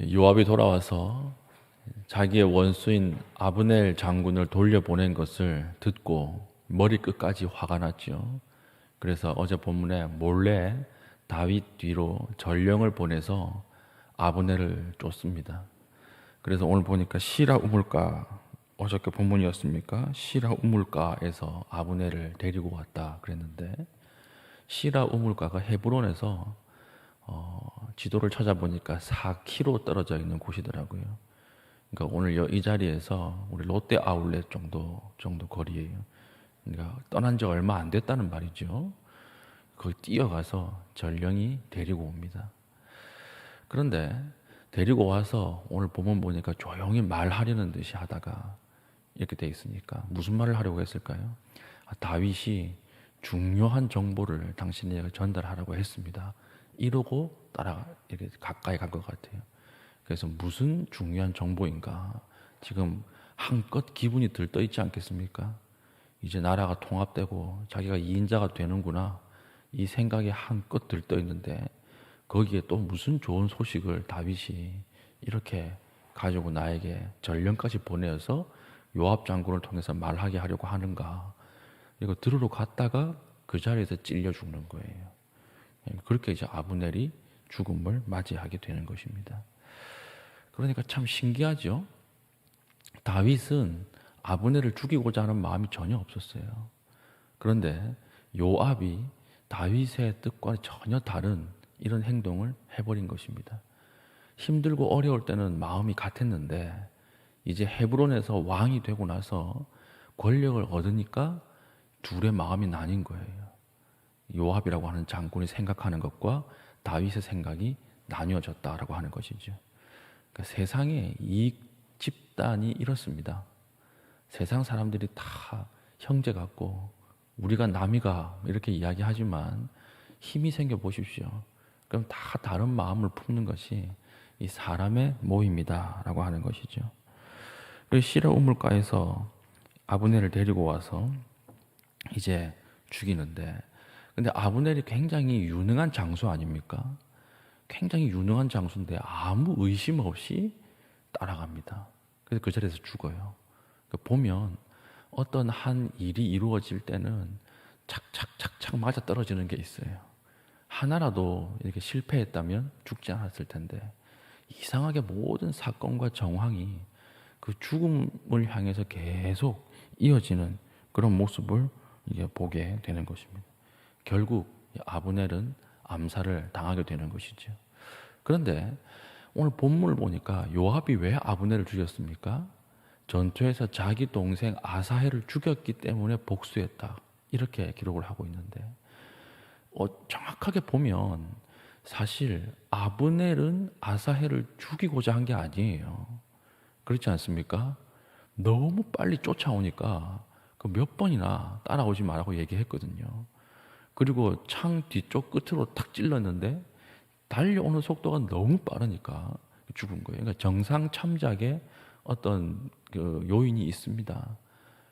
요압이 돌아와서 자기의 원수인 아브넬 장군을 돌려보낸 것을 듣고 머리끝까지 화가 났죠. 그래서 어제 본문에 몰래 다윗 뒤로 전령을 보내서 아브넬을 쫓습니다. 그래서 오늘 보니까 시라 우물가, 어저께 본문이었습니까? 시라 우물가에서 아브넬을 데리고 왔다 그랬는데, 시라 우물가가 헤브론에서 지도를 찾아보니까 4km 떨어져 있는 곳이더라고요. 그러니까 오늘 이 자리에서 우리 롯데 아울렛 정도 거리예요. 그러니까 떠난 지 얼마 안 됐다는 말이죠. 거기 뛰어가서 전령이 데리고 옵니다. 그런데 데리고 와서 오늘 본문 보니까 조용히 말하려는 듯이 하다가 이렇게 돼 있으니까 무슨 말을 하려고 했을까요? 다윗이 중요한 정보를 당신에게 전달하라고 했습니다. 이러고 이렇게 가까이 간 것 같아요. 그래서 무슨 중요한 정보인가? 지금 한껏 기분이 들떠 있지 않겠습니까? 이제 나라가 통합되고 자기가 2인자가 되는구나. 이 생각이 한껏 들떠 있는데 거기에 또 무슨 좋은 소식을 다윗이 이렇게 가지고 나에게 전령까지 보내어서 요압 장군을 통해서 말하게 하려고 하는가? 이거 들으러 갔다가 그 자리에서 찔려 죽는 거예요. 그렇게 이제 아브넬이 죽음을 맞이하게 되는 것입니다. 그러니까 참 신기하죠? 다윗은 아브넬을 죽이고자 하는 마음이 전혀 없었어요. 그런데 요압이 다윗의 뜻과 전혀 다른 이런 행동을 해버린 것입니다. 힘들고 어려울 때는 마음이 같았는데 이제 헤브론에서 왕이 되고 나서 권력을 얻으니까 둘의 마음이 나뉜 거예요. 요압이라고 하는 장군이 생각하는 것과 다윗의 생각이 나뉘어졌다라고 하는 것이죠. 그러니까 세상의 이익 집단이 이렇습니다. 세상 사람들이 다 형제 같고 우리가 남이가 이렇게 이야기하지만 힘이 생겨 보십시오. 그럼 다 다른 마음을 품는 것이 이 사람의 모임이다라고 하는 것이죠. 그래서 시라 우물가에서 아브넬을 데리고 와서 이제 죽이는데, 근데 아브넬이 굉장히 유능한 장수 아닙니까? 굉장히 유능한 장수인데 아무 의심 없이 따라갑니다. 그래서 그 자리에서 죽어요. 보면 어떤 한 일이 이루어질 때는 착착착착 맞아 떨어지는 게 있어요. 하나라도 이렇게 실패했다면 죽지 않았을 텐데 이상하게 모든 사건과 정황이 그 죽음을 향해서 계속 이어지는 그런 모습을 이제 보게 되는 것입니다. 결국 아브넬은 암살을 당하게 되는 것이죠. 그런데 오늘 본문을 보니까 요압이 왜 아브넬을 죽였습니까? 전투에서 자기 동생 아사헬을 죽였기 때문에 복수했다. 이렇게 기록을 하고 있는데 정확하게 보면 사실 아브넬은 아사헬을 죽이고자 한 게 아니에요. 그렇지 않습니까? 너무 빨리 쫓아오니까 그 몇 번이나 따라오지 말라고 얘기했거든요. 그리고 창 뒤쪽 끝으로 탁 찔렀는데 달려오는 속도가 너무 빠르니까 죽은 거예요. 그러니까 정상 참작에 어떤 그 요인이 있습니다.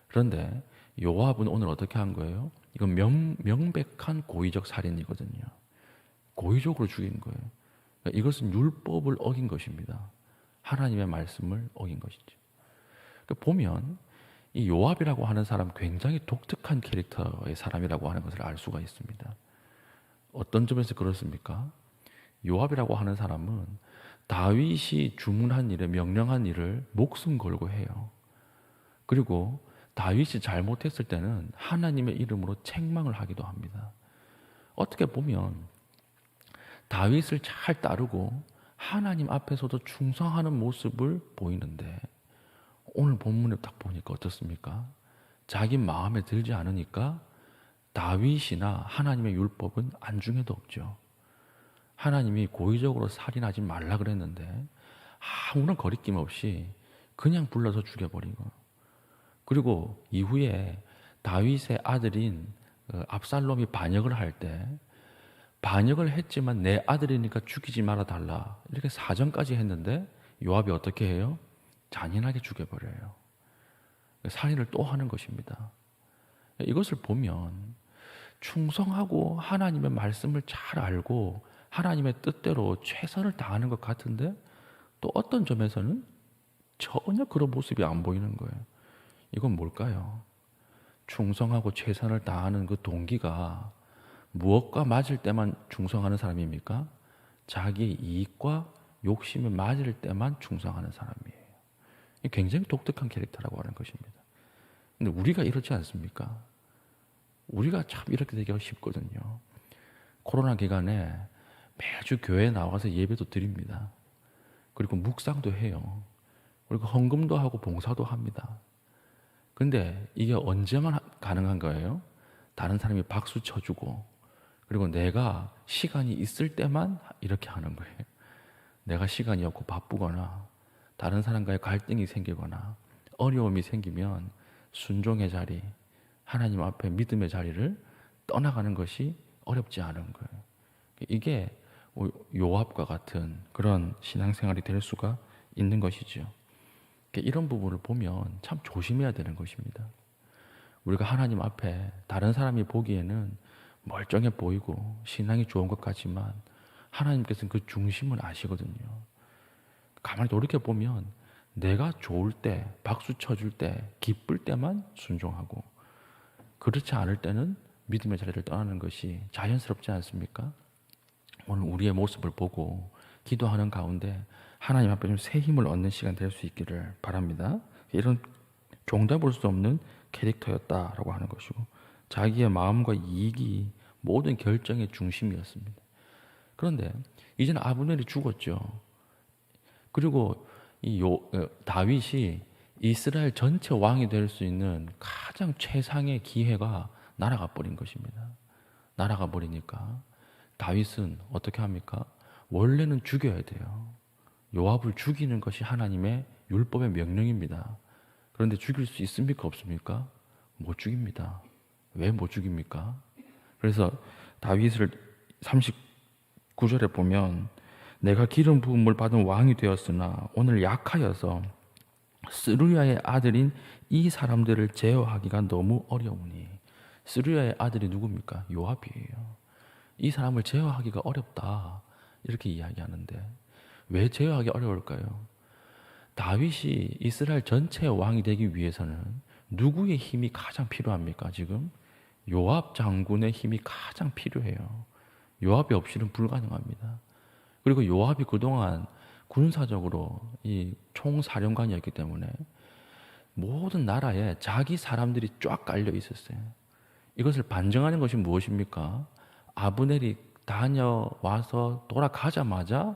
그런데 요압은 오늘 어떻게 한 거예요? 이건 명백한 고의적 살인이거든요. 고의적으로 죽인 거예요. 그러니까 이것은 율법을 어긴 것입니다. 하나님의 말씀을 어긴 것이죠. 그러니까 보면 이 요압이라고 하는 사람 굉장히 독특한 캐릭터의 사람이라고 하는 것을 알 수가 있습니다. 어떤 점에서 그렇습니까? 요압이라고 하는 사람은 다윗이 주문한 일에 명령한 일을 목숨 걸고 해요. 그리고 다윗이 잘못했을 때는 하나님의 이름으로 책망을 하기도 합니다. 어떻게 보면 다윗을 잘 따르고 하나님 앞에서도 충성하는 모습을 보이는데 오늘 본문에 딱 보니까 어떻습니까? 자기 마음에 들지 않으니까 다윗이나 하나님의 율법은 안중에도 없죠. 하나님이 고의적으로 살인하지 말라 그랬는데 아무런 거리낌 없이 그냥 불러서 죽여버리고, 그리고 이후에 다윗의 아들인 압살롬이 반역을 할 때 반역을 했지만 내 아들이니까 죽이지 말아 달라 이렇게 사정까지 했는데 요압이 어떻게 해요? 잔인하게 죽여버려요. 살인을 또 하는 것입니다. 이것을 보면 충성하고 하나님의 말씀을 잘 알고 하나님의 뜻대로 최선을 다하는 것 같은데 또 어떤 점에서는 전혀 그런 모습이 안 보이는 거예요. 이건 뭘까요? 충성하고 최선을 다하는 그 동기가 무엇과 맞을 때만 충성하는 사람입니까? 자기의 이익과 욕심에 맞을 때만 충성하는 사람이에요. 이게 굉장히 독특한 캐릭터라고 하는 것입니다. 근데 우리가 이렇지 않습니까? 우리가 참 이렇게 되기가 쉽거든요. 코로나 기간에 매주 교회에 나와서 예배도 드립니다. 그리고 묵상도 해요. 그리고 헌금도 하고 봉사도 합니다. 근데 이게 언제만 가능한 거예요? 다른 사람이 박수 쳐주고, 그리고 내가 시간이 있을 때만 이렇게 하는 거예요. 내가 시간이 없고 바쁘거나 다른 사람과의 갈등이 생기거나 어려움이 생기면 순종의 자리, 하나님 앞에 믿음의 자리를 떠나가는 것이 어렵지 않은 거예요. 이게 요압과 같은 그런 신앙생활이 될 수가 있는 것이죠. 이런 부분을 보면 참 조심해야 되는 것입니다. 우리가 하나님 앞에 다른 사람이 보기에는 멀쩡해 보이고 신앙이 좋은 것 같지만 하나님께서는 그 중심을 아시거든요. 가만히 돌이켜 보면 내가 좋을 때, 박수 쳐줄 때, 기쁠 때만 순종하고 그렇지 않을 때는 믿음의 자리를 떠나는 것이 자연스럽지 않습니까? 오늘 우리의 모습을 보고 기도하는 가운데 하나님 앞에 좀 새 힘을 얻는 시간 될 수 있기를 바랍니다. 이런 종잡을 수 없는 캐릭터였다라고 하는 것이고 자기의 마음과 이익이 모든 결정의 중심이었습니다. 그런데 이제는 아브넬이 죽었죠. 그리고 다윗이 이스라엘 전체 왕이 될 수 있는 가장 최상의 기회가 날아가 버린 것입니다. 날아가 버리니까 다윗은 어떻게 합니까? 원래는 죽여야 돼요. 요압을 죽이는 것이 하나님의 율법의 명령입니다. 그런데 죽일 수 있습니까? 없습니까? 못 죽입니다. 왜 못 죽입니까? 그래서 다윗을 39절에 보면 내가 기름 부음을 받은 왕이 되었으나 오늘 약하여서 스루야의 아들인 이 사람들을 제어하기가 너무 어려우니. 스루야의 아들이 누굽니까? 요압이에요. 이 사람을 제어하기가 어렵다 이렇게 이야기하는데 왜 제어하기 어려울까요? 다윗이 이스라엘 전체의 왕이 되기 위해서는 누구의 힘이 가장 필요합니까? 지금 요압 장군의 힘이 가장 필요해요. 요압이 없이는 불가능합니다. 그리고 요압이 그동안 군사적으로 이 총사령관이었기 때문에 모든 나라에 자기 사람들이 쫙 깔려 있었어요. 이것을 반증하는 것이 무엇입니까? 아브넬이 다녀와서 돌아가자마자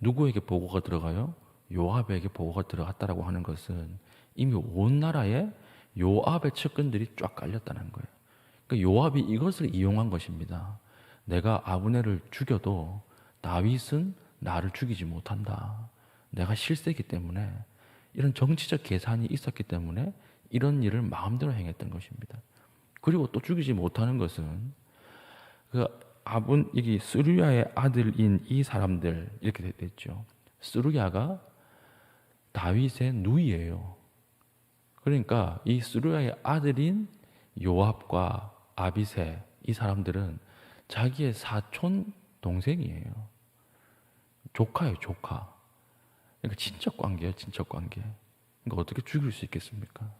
누구에게 보고가 들어가요? 요압에게 보고가 들어갔다라고 하는 것은 이미 온 나라에 요압의 측근들이 쫙 깔렸다는 거예요. 그러니까 요압이 이것을 이용한 것입니다. 내가 아브넬을 죽여도 다윗은 나를 죽이지 못한다. 내가 실세기 때문에 이런 정치적 계산이 있었기 때문에 이런 일을 마음대로 행했던 것입니다. 그리고 또 죽이지 못하는 것은 이게 스루야의 아들인 이 사람들 이렇게 됐죠. 스루야가 다윗의 누이예요. 그러니까 이 스루야의 아들인 요압과 아비새 이 사람들은 자기의 사촌 동생이에요. 조카예요, 조카. 그러니까 친척 관계예요, 친척 관계. 그러니까 어떻게 죽일 수 있겠습니까?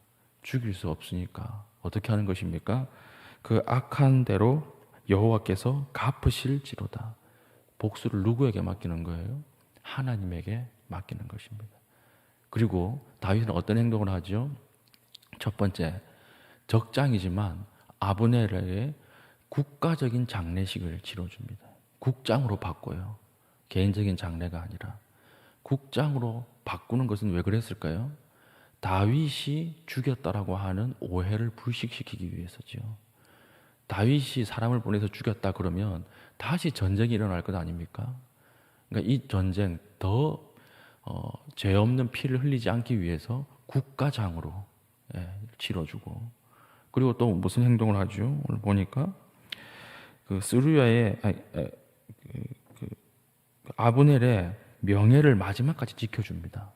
죽일 수 없으니까 어떻게 하는 것입니까? 그 악한 대로 여호와께서 갚으실지로다. 복수를 누구에게 맡기는 거예요? 하나님에게 맡기는 것입니다. 그리고 다윗은 어떤 행동을 하죠? 첫 번째, 적장이지만 아브넬에게 국가적인 장례식을 치러줍니다. 국장으로 바꿔요. 개인적인 장례가 아니라 국장으로 바꾸는 것은 왜 그랬을까요? 다윗이 죽였다라고 하는 오해를 불식시키기 위해서죠. 다윗이 사람을 보내서 죽였다 그러면 다시 전쟁이 일어날 것 아닙니까? 그러니까 이 전쟁 더 죄 없는 피를 흘리지 않기 위해서 국가장으로 치러주고, 그리고 또 무슨 행동을 하죠? 오늘 보니까 그 스루야의 아브넬의 명예를 마지막까지 지켜줍니다.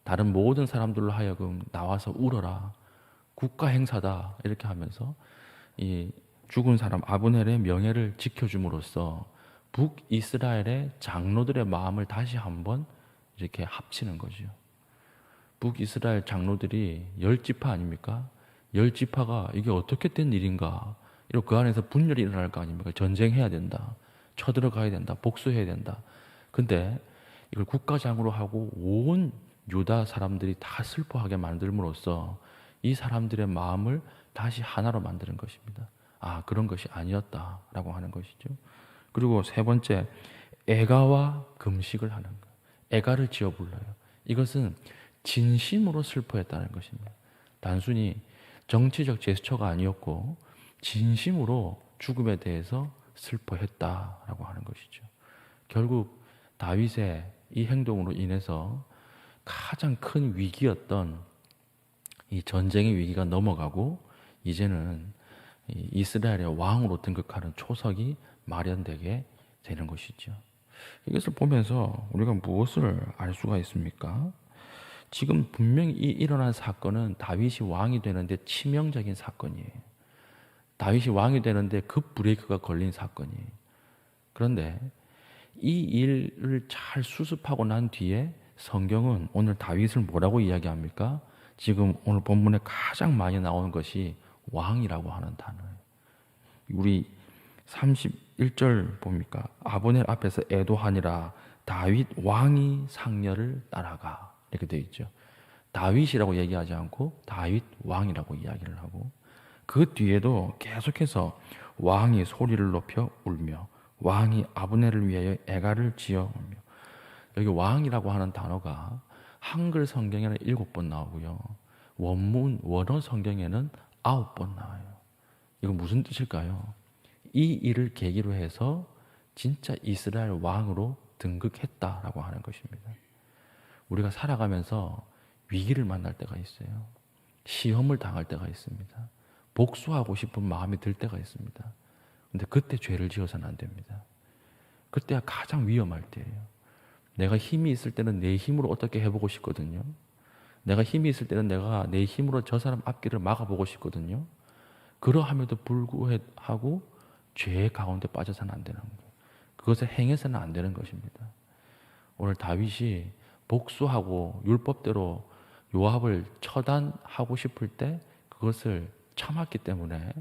다른 모든 사람들로 하여금 나와서 울어라, 국가 행사다 이렇게 하면서 이 죽은 사람 아브넬의 명예를 지켜줌으로써 북이스라엘의 장로들의 마음을 다시 한번 이렇게 합치는 거죠. 북이스라엘 장로들이 10지파 아닙니까? 10지파가 이게 어떻게 된 일인가? 이러고 그 안에서 분열이 일어날 거 아닙니까? 전쟁해야 된다. 쳐들어가야 된다. 복수해야 된다. 근데 이걸 국가장으로 하고 온 유다 사람들이 다 슬퍼하게 만들므로써 이 사람들의 마음을 다시 하나로 만드는 것입니다. 아, 그런 것이 아니었다라고 하는 것이죠. 그리고 세 번째, 애가와 금식을 하는 것. 애가를 지어 불러요. 이것은 진심으로 슬퍼했다는 것입니다. 단순히 정치적 제스처가 아니었고 진심으로 죽음에 대해서 슬퍼했다라고 하는 것이죠. 결국 다윗의 이 행동으로 인해서 가장 큰 위기였던 이 전쟁의 위기가 넘어가고 이제는 이스라엘의 왕으로 등극하는 초석이 마련되게 되는 것이죠. 이것을 보면서 우리가 무엇을 알 수가 있습니까? 지금 분명히 이 일어난 사건은 다윗이 왕이 되는데 치명적인 사건이에요. 다윗이 왕이 되는데 급 브레이크가 걸린 사건이에요. 그런데 이 일을 잘 수습하고 난 뒤에 성경은 오늘 다윗을 뭐라고 이야기합니까? 지금 오늘 본문에 가장 많이 나오는 것이 왕이라고 하는 단어예요. 우리 31절 봅니까? 아브넬 앞에서 애도하니라 다윗 왕이 상렬을 따라가 이렇게 되어 있죠. 다윗이라고 얘기하지 않고 다윗 왕이라고 이야기를 하고 그 뒤에도 계속해서 왕이 소리를 높여 울며 왕이 아브넬을 위하여 애가를 지어 울며 여기 왕이라고 하는 단어가 한글 성경에는 7번 나오고요. 원어 성경에는 9번 나와요. 이거 무슨 뜻일까요? 이 일을 계기로 해서 진짜 이스라엘 왕으로 등극했다라고 하는 것입니다. 우리가 살아가면서 위기를 만날 때가 있어요. 시험을 당할 때가 있습니다. 복수하고 싶은 마음이 들 때가 있습니다. 근데 그때 죄를 지어서는 안 됩니다. 그때가 가장 위험할 때예요. 내가 힘이 있을 때는 내 힘으로 어떻게 해보고 싶거든요. 내가 힘이 있을 때는 내가 내 힘으로 저 사람 앞길을 막아보고 싶거든요. 그러함에도 불구하고 죄의 가운데 빠져서는 안 되는 거예요. 그것을 행해서는 안 되는 것입니다. 오늘 다윗이 복수하고 율법대로 요압을 처단하고 싶을 때 그것을 참았기 때문에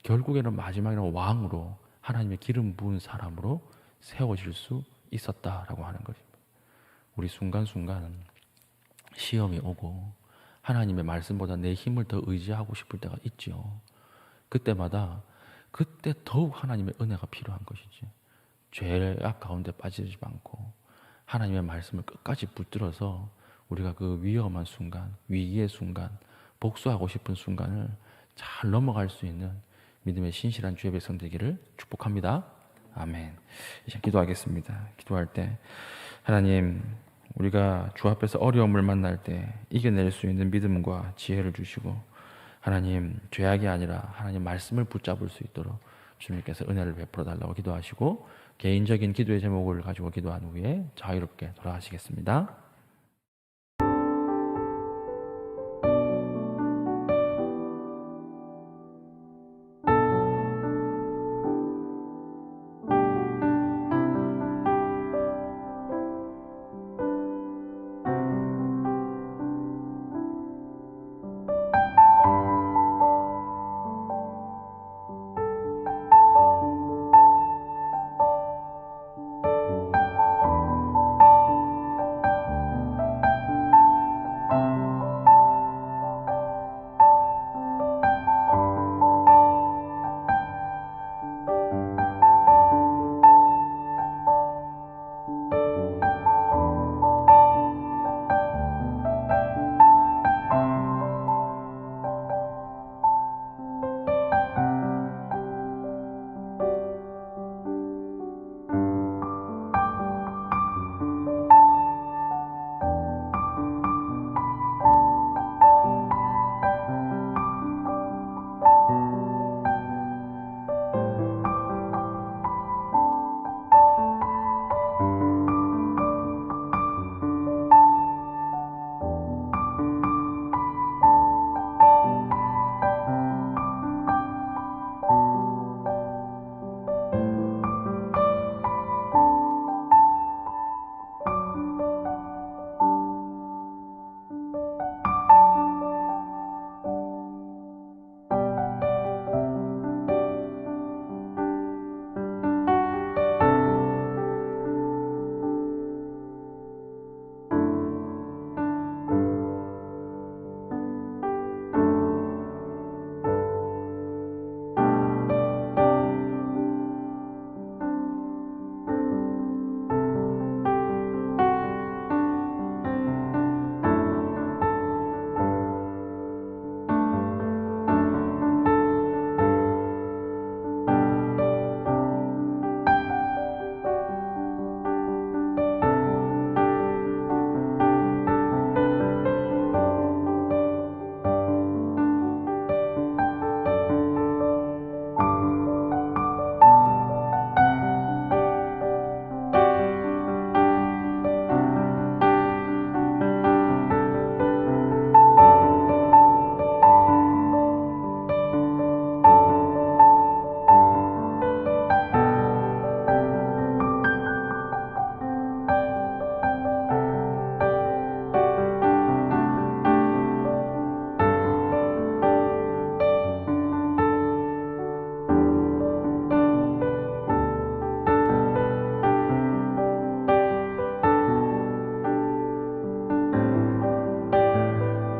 결국에는 마지막에는 왕으로 하나님의 기름 부은 사람으로 세워질 수 있었다라고 하는 것입니다. 우리 순간순간 시험이 오고 하나님의 말씀보다 내 힘을 더 의지하고 싶을 때가 있죠. 그때마다 그때 더욱 하나님의 은혜가 필요한 것이지. 죄악 가운데 빠지지 않고 하나님의 말씀을 끝까지 붙들어서 우리가 그 위험한 순간, 위기의 순간, 복수하고 싶은 순간을 잘 넘어갈 수 있는 믿음의 신실한 주의 백성 되기를 축복합니다. 아멘. 이제 기도하겠습니다. 기도할 때 하나님, 우리가 주 앞에서 어려움을 만날 때 이겨낼 수 있는 믿음과 지혜를 주시고 하나님, 죄악이 아니라 하나님 말씀을 붙잡을 수 있도록 주님께서 은혜를 베풀어 달라고 기도하시고 개인적인 기도의 제목을 가지고 기도한 후에 자유롭게 돌아가시겠습니다.